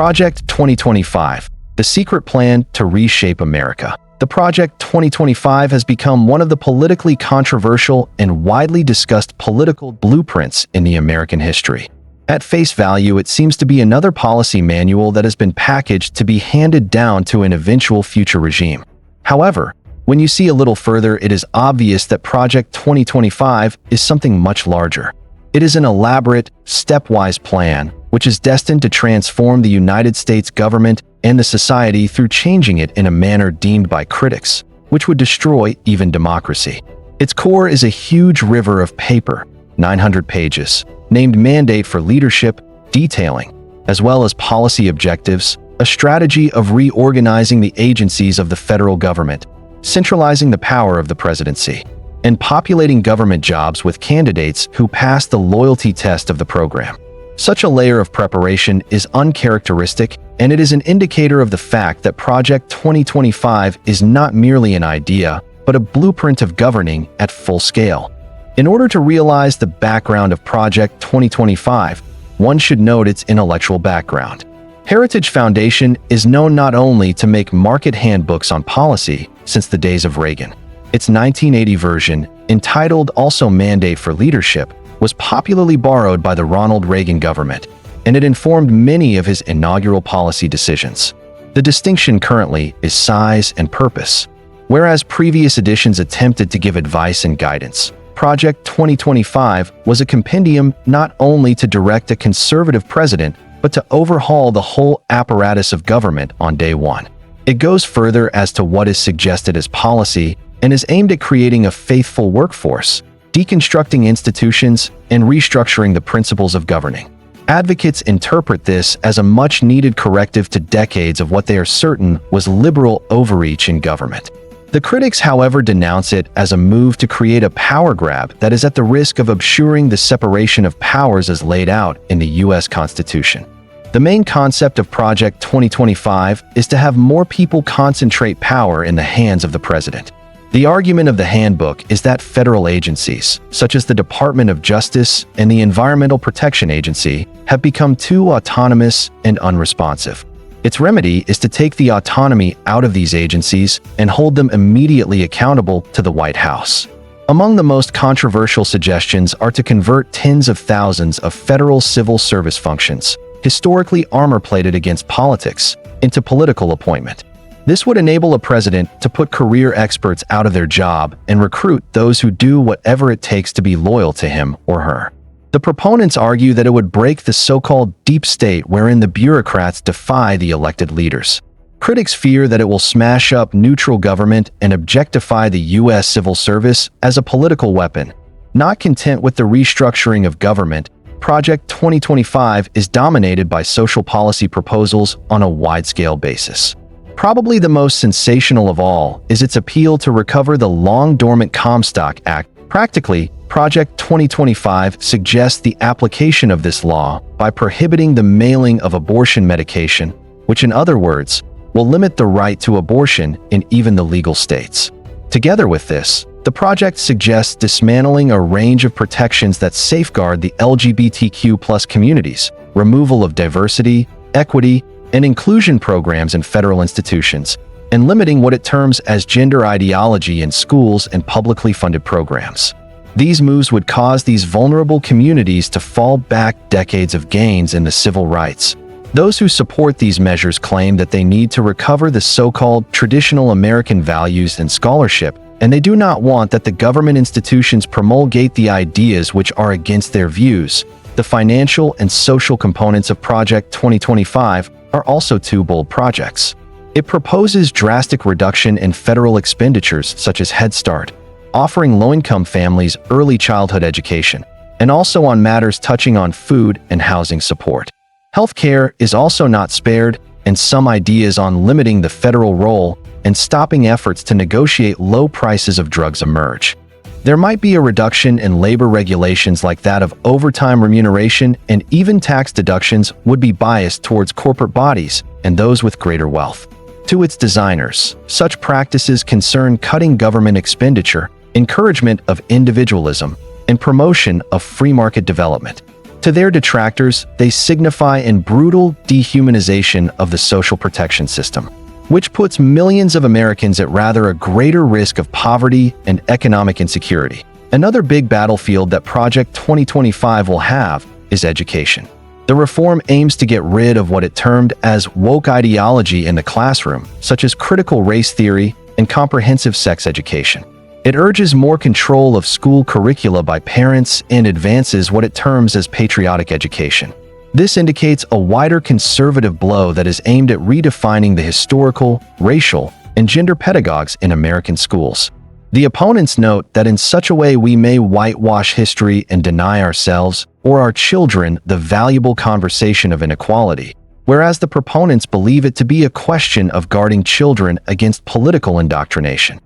Project 2025, the secret plan to reshape America. The Project 2025 has become one of the politically controversial and widely discussed political blueprints in the American history. At face value, it seems to be another policy manual that has been packaged to be handed down to an eventual future regime. However, when you see a little further, it is obvious that Project 2025 is something much larger. It is an elaborate, stepwise plan, which is destined to transform the United States government and the society through changing it in a manner deemed by critics, which would destroy even democracy. Its core is a huge river of paper, 900 pages, named Mandate for Leadership, detailing, as well as policy objectives, a strategy of reorganizing the agencies of the federal government, centralizing the power of the presidency, and populating government jobs with candidates who pass the loyalty test of the program. Such a layer of preparation is uncharacteristic, and it is an indicator of the fact that Project 2025 is not merely an idea, but a blueprint of governing at full scale. In order to realize the background of Project 2025, one should note its intellectual background. Heritage Foundation is known not only to make market handbooks on policy since the days of Reagan. Its 1980 version, entitled also Mandate for Leadership, was popularly borrowed by the Ronald Reagan government, and it informed many of his inaugural policy decisions. The distinction currently is size and purpose. Whereas previous editions attempted to give advice and guidance, Project 2025 was a compendium not only to direct a conservative president, but to overhaul the whole apparatus of government on day one. It goes further as to what is suggested as policy and is aimed at creating a faithful workforce, deconstructing institutions, and restructuring the principles of governing. Advocates interpret this as a much-needed corrective to decades of what they are certain was liberal overreach in government. The critics, however, denounce it as a move to create a power grab that is at the risk of obscuring the separation of powers as laid out in the U.S. Constitution. The main concept of Project 2025 is to have more people concentrate power in the hands of the president. The argument of the handbook is that federal agencies, such as the Department of Justice and the Environmental Protection Agency, have become too autonomous and unresponsive. Its remedy is to take the autonomy out of these agencies and hold them immediately accountable to the White House. Among the most controversial suggestions are to convert tens of thousands of federal civil service functions, historically armor-plated against politics, into political appointment. This would enable a president to put career experts out of their job and recruit those who do whatever it takes to be loyal to him or her. The proponents argue that it would break the so-called deep state wherein the bureaucrats defy the elected leaders. Critics fear that it will smash up neutral government and objectify the U.S. civil service as a political weapon. Not content with the restructuring of government, Project 2025 is dominated by social policy proposals on a wide-scale basis. Probably the most sensational of all is its appeal to recover the long-dormant Comstock Act. Practically, Project 2025 suggests the application of this law by prohibiting the mailing of abortion medication, which in other words, will limit the right to abortion in even the legal states. Together with this, the project suggests dismantling a range of protections that safeguard the LGBTQ+ communities, removal of diversity, equity, and inclusion programs in federal institutions, and limiting what it terms as gender ideology in schools and publicly funded programs. These moves would cause these vulnerable communities to fall back decades of gains in the civil rights. Those who support these measures claim that they need to recover the so-called traditional American values and scholarship, and they do not want that the government institutions promulgate the ideas which are against their views. The financial and social components of Project 2025 are also two bold projects. It proposes drastic reduction in federal expenditures such as Head Start, offering low-income families early childhood education, and also on matters touching on food and housing support. Healthcare is also not spared, and some ideas on limiting the federal role and stopping efforts to negotiate low prices of drugs emerge. There might be a reduction in labor regulations like that of overtime remuneration, and even tax deductions would be biased towards corporate bodies and those with greater wealth. To its designers, such practices concern cutting government expenditure, encouragement of individualism, and promotion of free market development. To their detractors, they signify a brutal dehumanization of the social protection system, which puts millions of Americans at rather a greater risk of poverty and economic insecurity. Another big battlefield that Project 2025 will have is education. The reform aims to get rid of what it termed as woke ideology in the classroom, such as critical race theory and comprehensive sex education. It urges more control of school curricula by parents and advances what it terms as patriotic education. This indicates a wider conservative blow that is aimed at redefining the historical, racial, and gender pedagogues in American schools. The opponents note that in such a way we may whitewash history and deny ourselves or our children the valuable conversation of inequality, whereas the proponents believe it to be a question of guarding children against political indoctrination.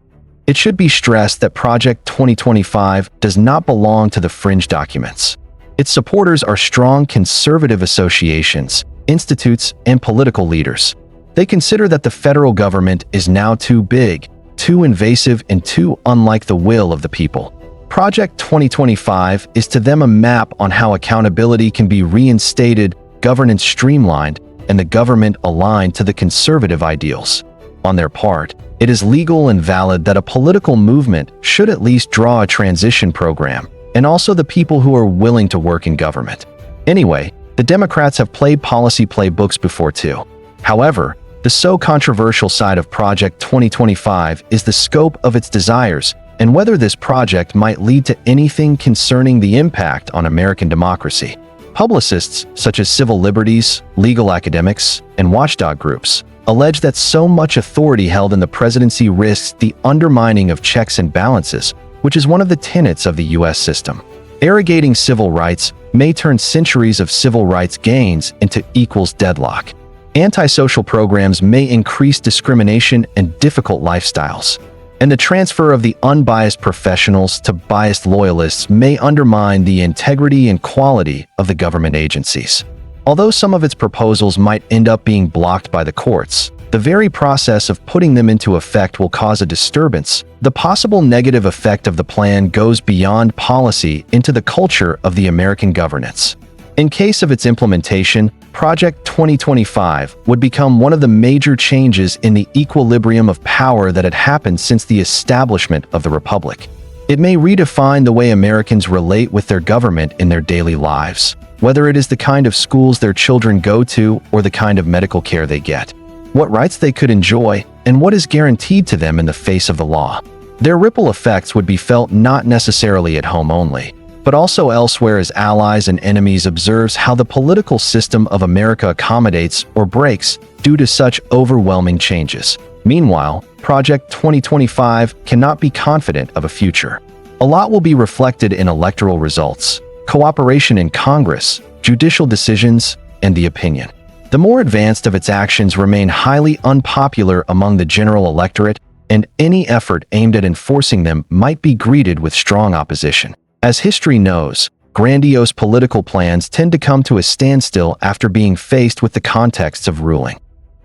It should be stressed that Project 2025 does not belong to the fringe documents. Its supporters are strong conservative associations, institutes, and political leaders. They consider that the federal government is now too big, too invasive, and too unlike the will of the people. Project 2025 is to them a map on how accountability can be reinstated, governance streamlined, and the government aligned to the conservative ideals. On their part, it is legal and valid that a political movement should at least draw a transition program, and also the people who are willing to work in government. Anyway, the Democrats have played policy playbooks before too. However, the so controversial side of Project 2025 is the scope of its desires and whether this project might lead to anything concerning the impact on American democracy. Publicists such as civil liberties, legal academics, and watchdog groups allege that so much authority held in the presidency risks the undermining of checks and balances, which is one of the tenets of the U.S. system. Arrogating civil rights may turn centuries of civil rights gains into equals deadlock. Antisocial programs may increase discrimination and difficult lifestyles. And the transfer of the unbiased professionals to biased loyalists may undermine the integrity and quality of the government agencies. Although some of its proposals might end up being blocked by the courts, the very process of putting them into effect will cause a disturbance. The possible negative effect of the plan goes beyond policy into the culture of the American governance. In case of its implementation, Project 2025 would become one of the major changes in the equilibrium of power that had happened since the establishment of the Republic. It may redefine the way Americans relate with their government in their daily lives, whether it is the kind of schools their children go to or the kind of medical care they get, what rights they could enjoy, and what is guaranteed to them in the face of the law. Their ripple effects would be felt not necessarily at home only, but also elsewhere as allies and enemies observes how the political system of America accommodates or breaks due to such overwhelming changes. Meanwhile, Project 2025 cannot be confident of a future. A lot will be reflected in electoral results, cooperation in Congress, judicial decisions, and the opinion. The more advanced of its actions remain highly unpopular among the general electorate, and any effort aimed at enforcing them might be greeted with strong opposition. As history knows, grandiose political plans tend to come to a standstill after being faced with the contexts of ruling.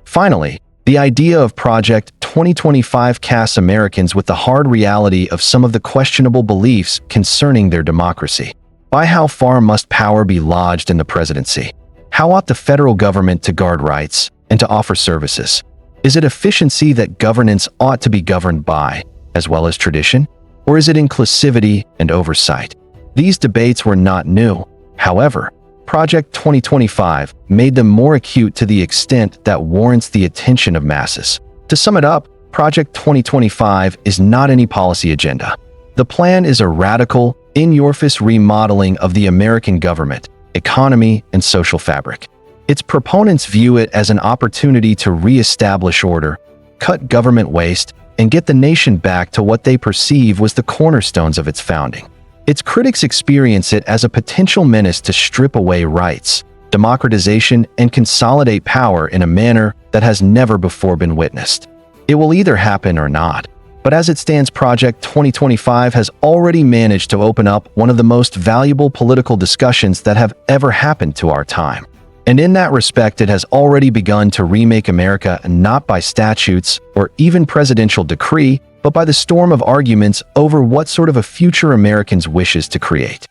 Finally, the idea of Project 2025 casts Americans with the hard reality of some of the questionable beliefs concerning their democracy. By how far must power be lodged in the presidency? How ought the federal government to guard rights and to offer services? Is it efficiency that governance ought to be governed by, as well as tradition? Or is it inclusivity and oversight? These debates were not new. However, Project 2025 made them more acute to the extent that warrants the attention of masses. To sum it up, Project 2025 is not any policy agenda. The plan is a radical, in-your-face remodeling of the American government, economy, and social fabric. Its proponents view it as an opportunity to re-establish order, cut government waste, and get the nation back to what they perceive was the cornerstones of its founding. Its critics experience it as a potential menace to strip away rights, democratization, and consolidate power in a manner that has never before been witnessed. It will either happen or not. But as it stands, Project 2025 has already managed to open up one of the most valuable political discussions that have ever happened to our time. And in that respect, it has already begun to remake America not by statutes or even presidential decree, but by the storm of arguments over what sort of a future Americans wishes to create.